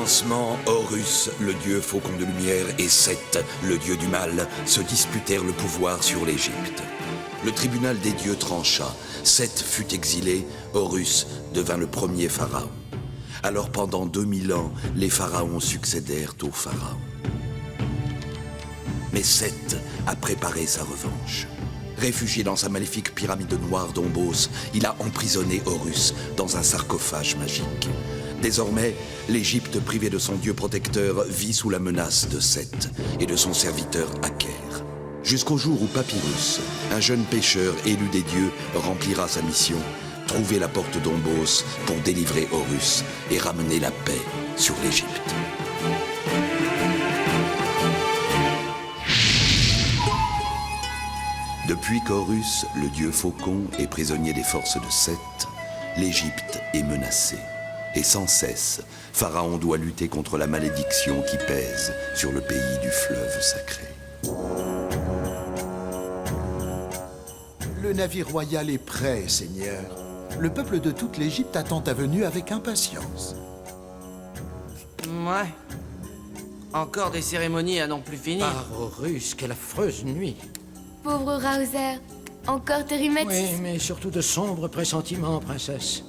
commencement, Horus, le dieu faucon de lumière, et Seth, le dieu du mal, se disputèrent le pouvoir sur l'Égypte. Le tribunal des dieux trancha. Seth fut exilé, Horus devint le premier pharaon. Alors pendant 2000 ans, les pharaons succédèrent aux pharaons. Mais Seth a préparé sa revanche. Réfugié dans sa maléfique pyramide noire d'Ombos, il a emprisonné Horus dans un sarcophage magique. Désormais, l'Égypte privée de son dieu protecteur vit sous la menace de Seth et de son serviteur Aker. Jusqu'au jour où Papyrus, un jeune pêcheur élu des dieux, remplira sa mission, trouver la porte d'Ombos pour délivrer Horus et ramener la paix sur l'Égypte. Depuis qu'Horus, le dieu faucon, est prisonnier des forces de Seth, l'Égypte est menacée. Et sans cesse, Pharaon doit lutter contre la malédiction qui pèse sur le pays du fleuve sacré. Le navire royal est prêt, Seigneur. Le peuple de toute l'Égypte attend ta venue avec impatience. Ouais. Encore des cérémonies à n'en plus finir. Ah, Horus, quelle affreuse nuit. Pauvre Raozer, encore tes rhumatismes. Oui, mais surtout de sombres pressentiments, princesse.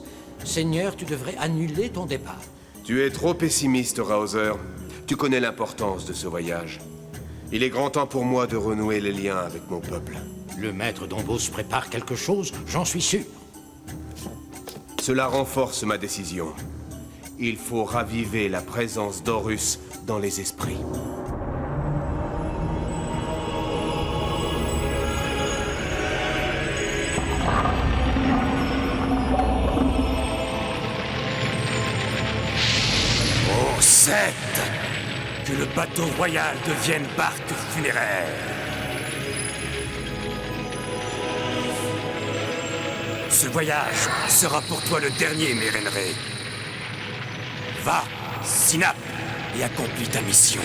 Seigneur, tu devrais annuler ton départ. Tu es trop pessimiste, Raozer. Tu connais l'importance de ce voyage. Il est grand temps pour moi de renouer les liens avec mon peuple. Le maître d'Ombos prépare quelque chose, j'en suis sûr. Cela renforce ma décision. Il faut raviver la présence d'Horus dans les esprits. Oh, Seth! Que le bateau royal devienne barque funéraire! Ce voyage sera pour toi le dernier, Mérenré. Va, Sinap, et accomplis ta mission.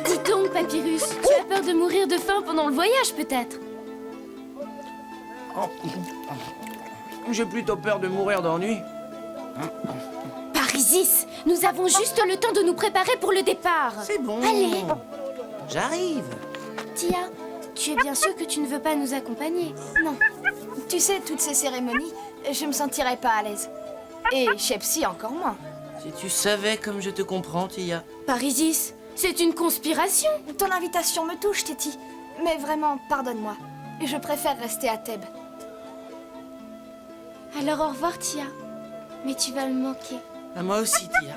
Dis donc, Papyrus, tu as peur de mourir de faim pendant le voyage, peut-être? J'ai plutôt peur de mourir d'ennui. Parisis, nous avons juste le temps de nous préparer pour le départ. C'est bon. Allez. J'arrive. Tia, tu es bien sûre que tu ne veux pas nous accompagner? Non. Tu sais, toutes ces cérémonies, je me sentirais pas à l'aise. Et Shepsi encore moins. Si tu savais comme je te comprends, Tia. Parisis, c'est une conspiration. Ton invitation me touche, Titi. Mais vraiment, pardonne-moi. Je préfère rester à Thèbes. Alors au revoir, Tia. Mais tu vas me manquer. À moi aussi, Tia.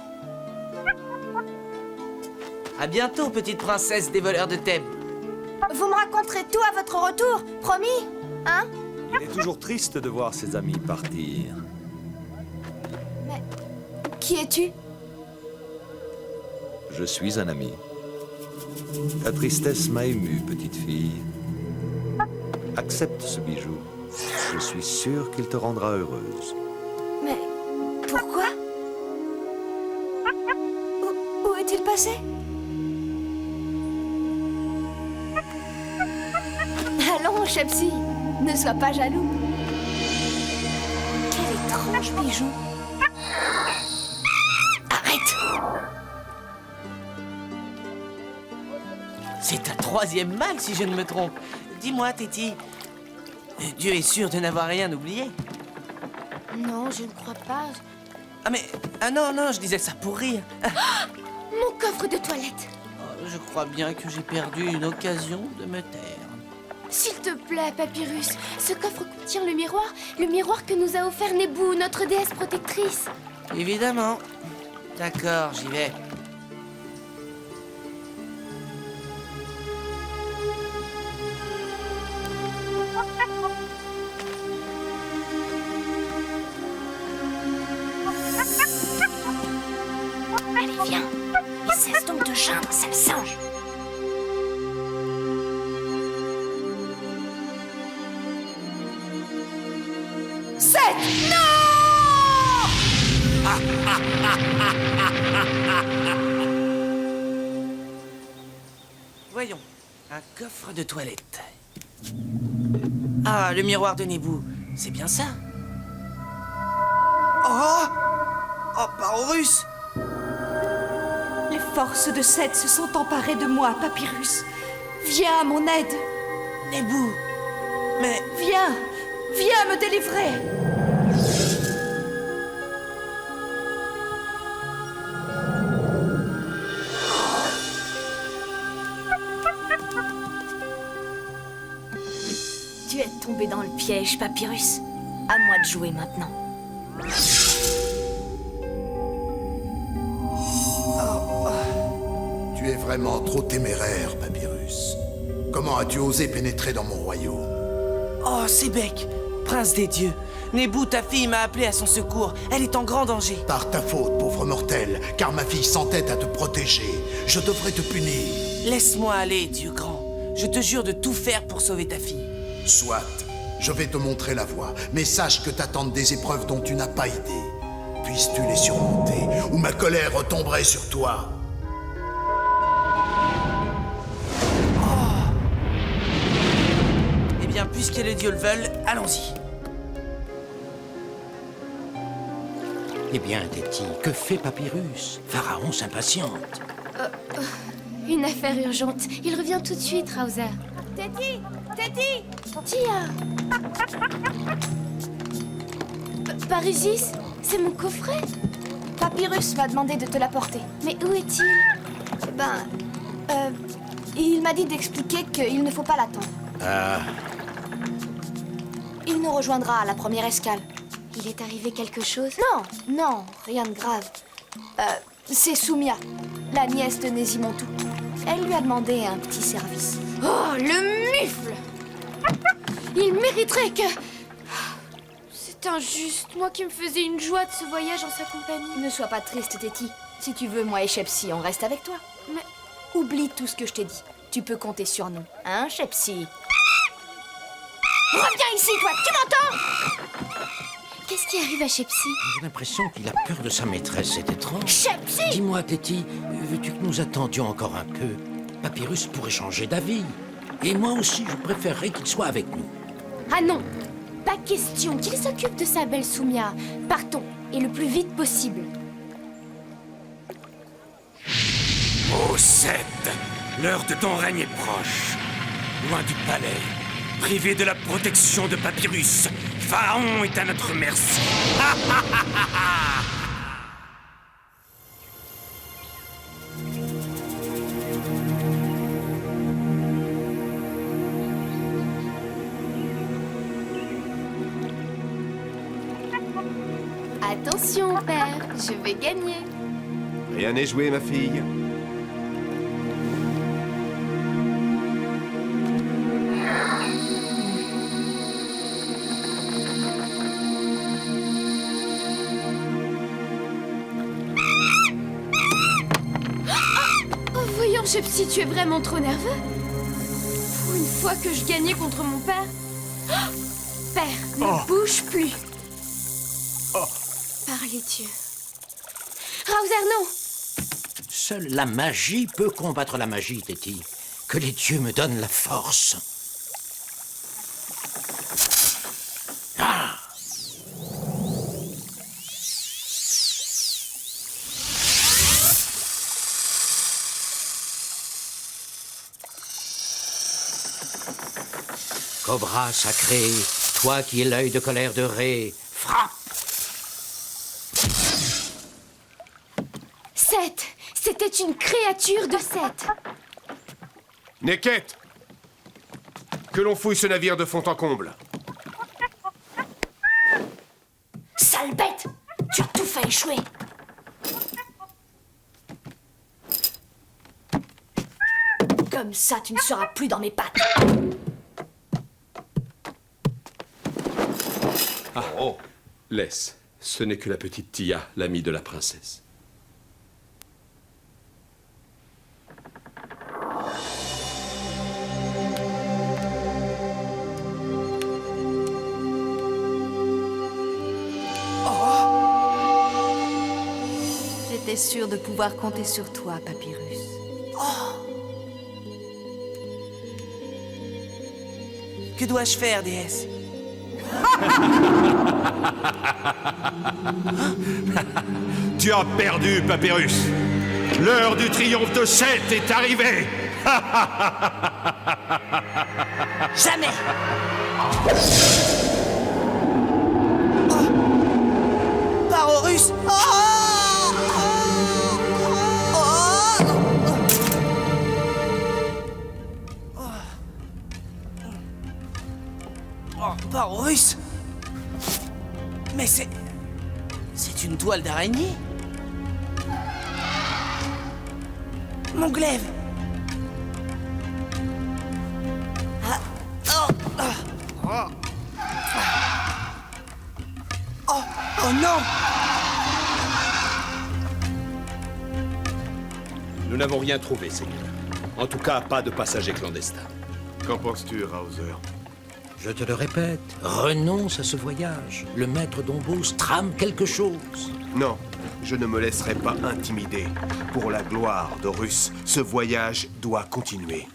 À bientôt, petite princesse des voleurs de Thèbes. Vous me raconterez tout à votre retour, promis? Hein? Il est toujours triste de voir ses amis partir. Mais qui es-tu? Je suis un ami. Ta tristesse m'a ému, petite fille. Accepte ce bijou. Je suis sûr qu'il te rendra heureuse. Mais pourquoi? Où est-il passé? Allons, Shepsi, ne sois pas jaloux. Quel étrange bijou. Arrête! C'est ta troisième bague, si je ne me trompe. Dis-moi, Titi, Dieu est sûr de n'avoir rien oublié. Non, je ne crois pas. Ah mais... Ah non, je disais ça pour rire. Mon coffre de toilette. Oh, je crois bien que j'ai perdu une occasion de me taire. S'il te plaît, Papyrus, ce coffre contient le miroir que nous a offert Nebou, notre déesse protectrice. Évidemment. D'accord, j'y vais. Allez, viens. Et cesse donc de geindre, sale singe. Voyons, un coffre de toilette. Ah, le miroir de Nebou, c'est bien ça. Oh! Oh, pas Horus! Les forces de Seth se sont emparées de moi, Papyrus. Viens à mon aide. Nebou! Mais... Viens! Viens me délivrer! Tu es tombé dans le piège, Papyrus. À moi de jouer maintenant. Tu es vraiment trop téméraire, Papyrus. Comment as-tu osé pénétrer dans mon royaume? Oh, Sébec, prince des dieux. Nebou, ta fille, m'a appelé à son secours. Elle est en grand danger. Par ta faute, pauvre mortel, car ma fille s'entête à te protéger. Je devrais te punir. Laisse-moi aller, Dieu grand. Je te jure de tout faire pour sauver ta fille. Soit, je vais te montrer la voie, mais sache que t'attendent des épreuves dont tu n'as pas idée. Puisses-tu les surmonter, ou ma colère retomberait sur toi. Eh bien, puisque les dieux le veulent, allons-y. Eh bien, Téti, que fait Papyrus? Pharaon s'impatiente. Une affaire urgente. Il revient tout de suite, Raoser. Téti! Téti! Tia! Parusis, c'est mon coffret. Papyrus m'a demandé de te l'apporter. Mais où est-il? Il m'a dit d'expliquer qu'il ne faut pas l'attendre. Il nous rejoindra à la première escale. Il est arrivé quelque chose? Non, rien de grave. C'est Soumia, la nièce de Nésimontou. Elle lui a demandé un petit service. Oh, le mufle! Il mériterait que... C'est injuste, moi qui me faisais une joie de ce voyage en sa compagnie. Ne sois pas triste, Téti. Si tu veux, moi et Shepsi, on reste avec toi. Mais... Oublie tout ce que je t'ai dit. Tu peux compter sur nous. Hein, Shepsi? Reviens ici, toi! Tu m'entends? Qu'est-ce qui arrive à Shepsi? J'ai l'impression qu'il a peur de sa maîtresse, c'est étrange. Shepsi! Dis-moi, Téti, veux-tu que nous attendions encore un peu? Papyrus pourrait changer d'avis. Et moi aussi, je préférerais qu'il soit avec nous. Ah non! Pas question qu'il s'occupe de sa belle Soumia. Partons, et le plus vite possible. Ô Seth, l'heure de ton règne est proche. Loin du palais, privé de la protection de Papyrus, Pharaon est à notre merci. Attention, père, je vais gagner. Rien n'est joué, ma fille. Oh, voyons, Shepsi, tu es vraiment trop nerveux. Pour une fois que je gagnais contre mon père... Oh, père, ne bouge plus. Par les dieux. Raoser, non! Seule la magie peut combattre la magie, Téti. Que les dieux me donnent la force. Ah! Cobra sacré, toi qui es l'œil de colère de Ré, frappe! Seth! C'était une créature de Seth! Neket! Que l'on fouille ce navire de fond en comble. Sale bête! Tu as tout fait échouer! Comme ça, tu ne seras plus dans mes pattes. Ah, oh, laisse. Ce n'est que la petite Tia, l'amie de la princesse. J'étais sûre de pouvoir compter sur toi, Papyrus. Que dois-je faire, déesse? Tu as perdu, Papyrus. L'heure du triomphe de Seth est arrivée. Jamais! Par Horus! Par Horus! Mais c'est une toile d'araignée! Mon glaive! Oh non! Nous n'avons rien trouvé, Seigneur. En tout cas, pas de passagers clandestins. Qu'en penses-tu, Raozer? Je te le répète, renonce à ce voyage. Le maître d'Ombos trame quelque chose. Non, je ne me laisserai pas intimider. Pour la gloire d'Horus, ce voyage doit continuer.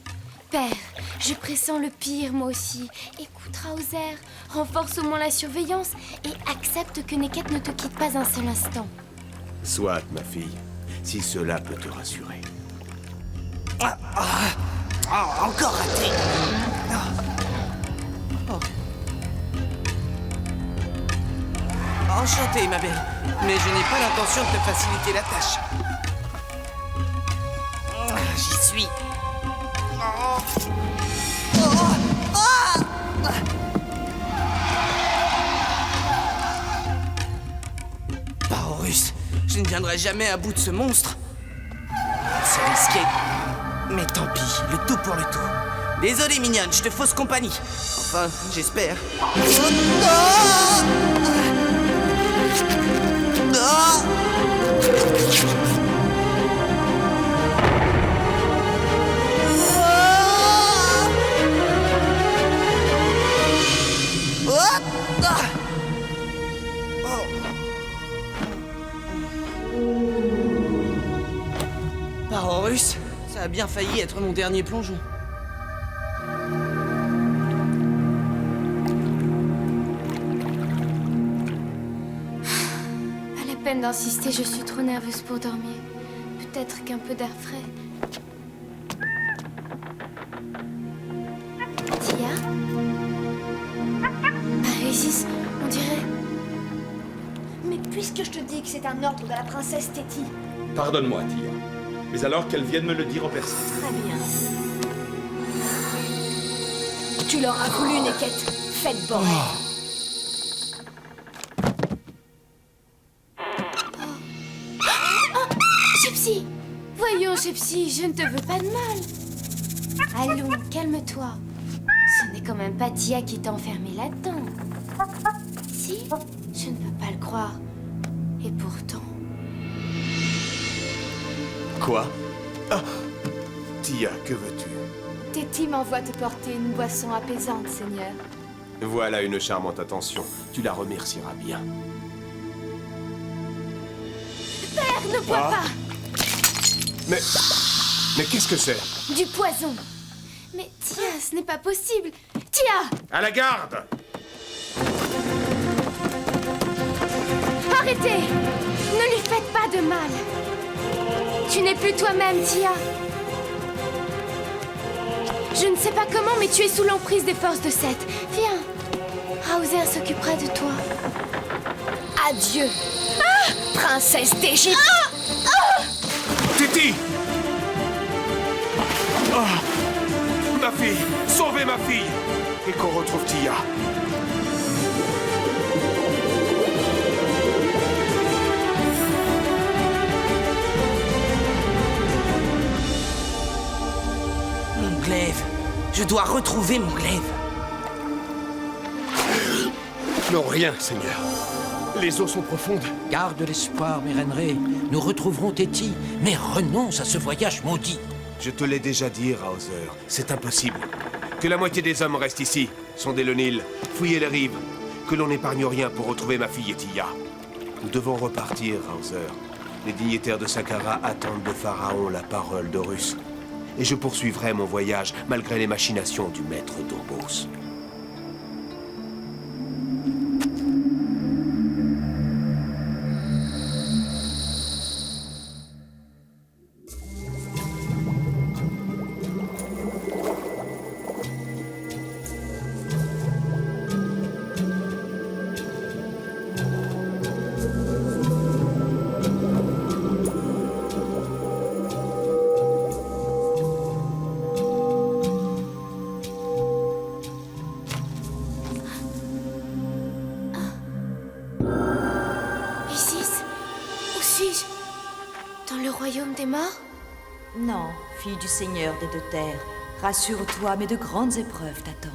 Père, je pressens le pire, moi aussi. Écoute, Raozer, renforce au moins la surveillance et accepte que Neket ne te quitte pas un seul instant. Soit, ma fille, si cela peut te rassurer. Encore raté! Enchanté, ma belle, mais je n'ai pas l'intention de te faciliter la tâche. J'y suis. Par Horus, je ne viendrai jamais à bout de ce monstre. C'est risqué. Mais tant pis, le tout pour le tout. Désolé, mignonne, je te fausse compagnie. Enfin, j'espère. Par Horus, ça a bien failli être mon dernier plongeon. Pas la peine d'insister, je suis trop nerveuse pour dormir. Peut-être qu'un peu d'air frais. Tia? Isis, on dirait... Mais puisque je te dis que c'est un ordre de la princesse Téti... Pardonne-moi, Tia. Mais alors qu'elle vienne me le dire en personne. Très bien. Tu l'auras voulu, Neket. Faites bon. Gypsy! Voyons, Gypsy, je ne te veux pas de mal. Allons, calme-toi. Ce n'est quand même pas Tia qui t'a enfermé là-dedans. Si? Je ne peux pas le croire. Et pourtant... Quoi? Ah! Tia, que veux-tu? Téti m'envoie te porter une boisson apaisante, Seigneur. Voilà une charmante attention. Tu la remercieras bien. Père, ne bois pas! Mais qu'est-ce que c'est? Du poison! Mais Tia, ce n'est pas possible! Tia! À la garde! Arrêtez! Ne lui faites pas de mal! Tu n'es plus toi-même, Tia! Je ne sais pas comment, mais tu es sous l'emprise des forces de Seth. Viens! Raozer s'occupera de toi. Adieu, princesse d'Égypte. Téti! Ah! Ma fille! Sauvez ma fille! Et qu'on retrouve Tia. Mon glaive. Je dois retrouver mon glaive. Non, rien, Seigneur. Les eaux sont profondes. Garde l'espoir, Mérenré. Nous retrouverons Téti, mais renonce à ce voyage maudit. Je te l'ai déjà dit, Raozer. C'est impossible. Que la moitié des hommes restent ici, sondez le Nil, fouillez les rives. Que l'on n'épargne rien pour retrouver ma fille et Tia. Nous devons repartir, Raozer. Les dignitaires de Saqqara attendent de Pharaon la parole d'Horus. Et je poursuivrai mon voyage malgré les machinations du maître d'Ombos. royaume des morts? Non, fille du Seigneur des deux terres. Rassure-toi, mais de grandes épreuves t'attendent.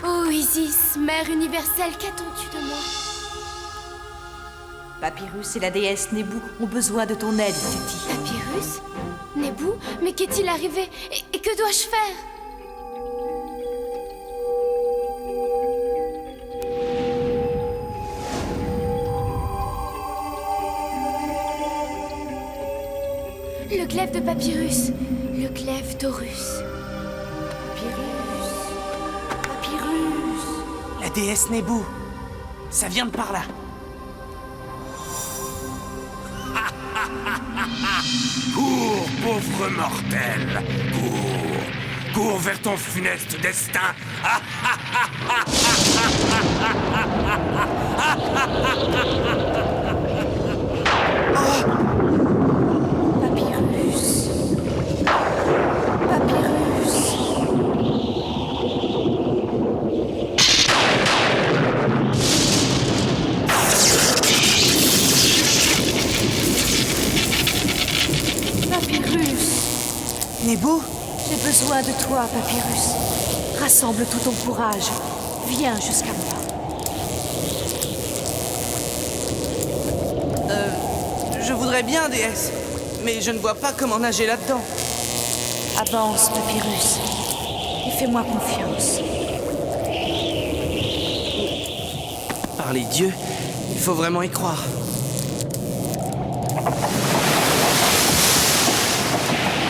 Oh Isis, mère universelle, qu'attends-tu de moi? Papyrus et la déesse Nebu ont besoin de ton aide, Téti. Papyrus? Nebu? Mais qu'est-il arrivé? Et que dois-je faire? Le glaive de Papyrus. Le glaive d'Horus. Papyrus. Papyrus. La déesse Nebu. Ça vient de par là. Cours, pauvre mortel. Cours. Cours vers ton funeste destin. Papyrus. Papyrus. Papyrus. Nebu? J'ai besoin de toi, Papyrus. Rassemble tout ton courage. Viens jusqu'à moi. Je voudrais bien, déesse. Mais je ne vois pas comment nager là-dedans. Avance, Papyrus. Et fais-moi confiance. Par les dieux, il faut vraiment y croire.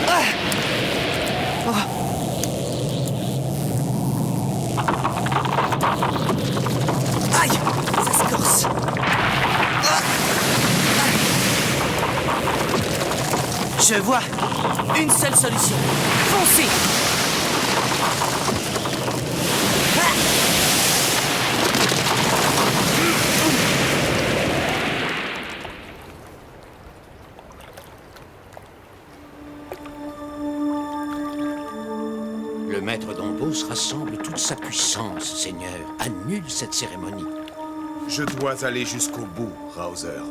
Ah! Oh. Aïe! Ça se corse. Ah! Je vois une seule solution. Foncez! Le maître d'Ombos rassemble toute sa puissance, Seigneur. Annule cette cérémonie. Je dois aller jusqu'au bout, Raoser.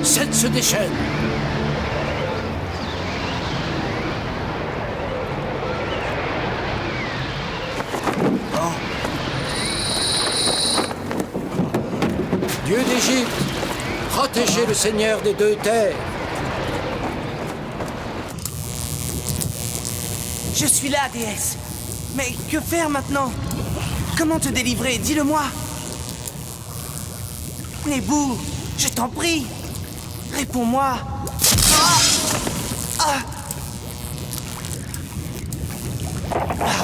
Seth se déchaîne. Dieu d'Égypte, protégez le Seigneur des deux terres. Je suis là, déesse. Mais que faire maintenant? Comment te délivrer? Dis-le-moi. Nebu, je t'en prie. Réponds-moi.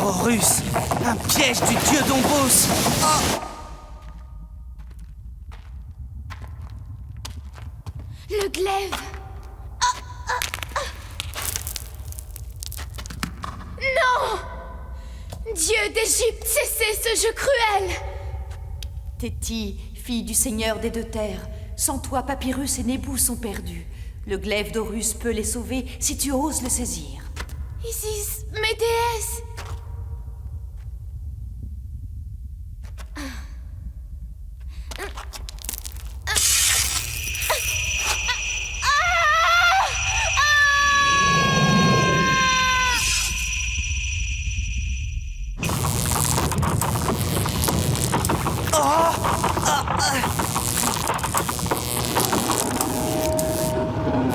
Horus, un piège du dieu d'Ombos. Le glaive. Non! Dieu d'Égypte, cessez ce jeu cruel! Téti, fille du Seigneur des deux terres, sans toi, Papyrus et Nebu sont perdus. Le glaive d'Horus peut les sauver si tu oses le saisir. Isis, mes déesses!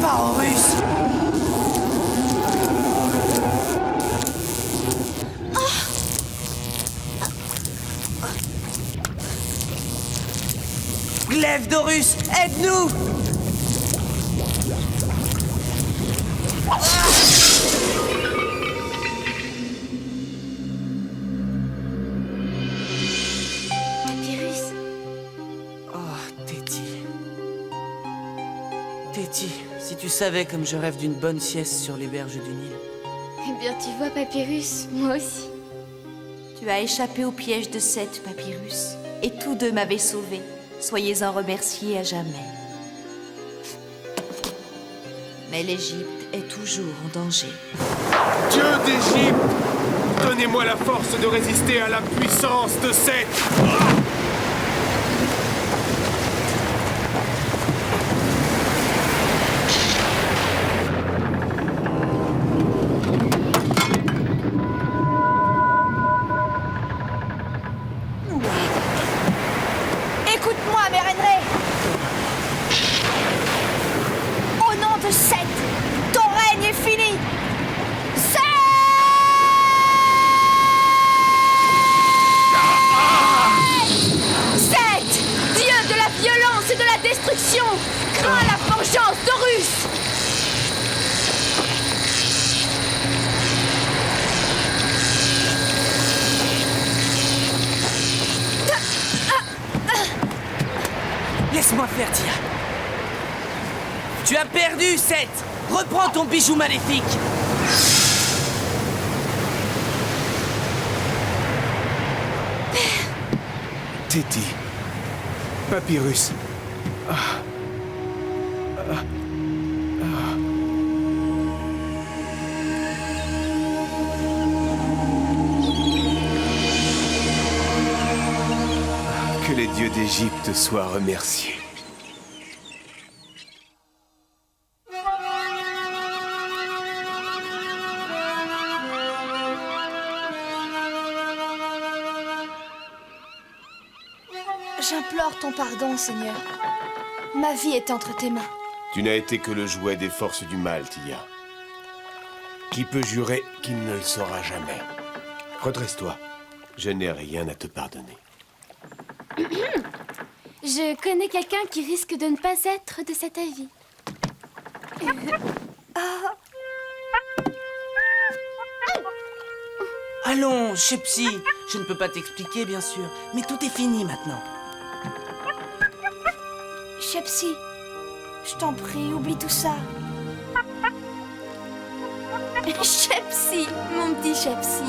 Pas Horus! Glaive d'Horus, aide-nous! Papyrus, Téti, si tu savais comme je rêve d'une bonne sieste sur les berges du Nil. eh bien tu vois Papyrus, moi aussi. Tu as échappé au piège de Seth, Papyrus, et tous deux m'avaient sauvé. Soyez-en remerciés à jamais. Mais l'Égypte est toujours en danger. Dieu d'Égypte, donnez-moi la force de résister à la puissance de Seth. Écoute-moi, Mérenré. Au nom de Seth, ton règne est fini. Seth, Dieu de la violence et de la destruction, crains la vengeance d'Horus. Laisse-moi faire, Tia. Tu as perdu, Seth. Reprends ton bijou maléfique. Téti. Papyrus. Que les dieux d'Égypte soient remerciés. J'implore ton pardon, Seigneur. Ma vie est entre tes mains. Tu n'as été que le jouet des forces du mal, Tia. Qui peut jurer qu'il ne le saura jamais? Redresse-toi. Je n'ai rien à te pardonner. Je connais quelqu'un qui risque de ne pas être de cet avis. Allons, Shepsi. Je ne peux pas t'expliquer, bien sûr, mais tout est fini maintenant. Shepsi, je t'en prie, oublie tout ça. Shepsi, mon petit Shepsi.